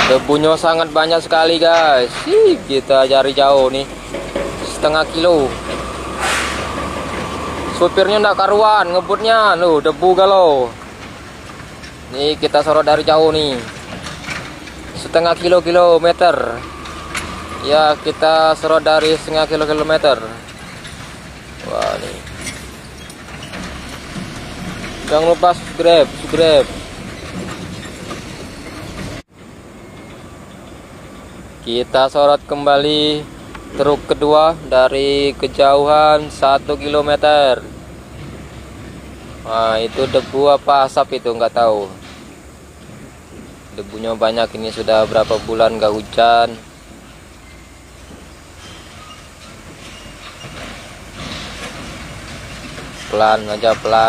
Debunya sangat banyak sekali guys. Kita cari jauh nih, setengah kilo. Supirnya ndak karuan ngebutnya, loh debu galau. Nih kita sorot dari jauh nih, setengah kilometer. Ya kita sorot dari setengah kilometer. Wah nih. Jangan lupa subscribe. Kita sorot kembali truk kedua dari kejauhan 1 kilometer. Nah itu debu apa asap itu nggak tahu. Debunya banyak, ini sudah berapa bulan nggak hujan. Pelan aja, pelan.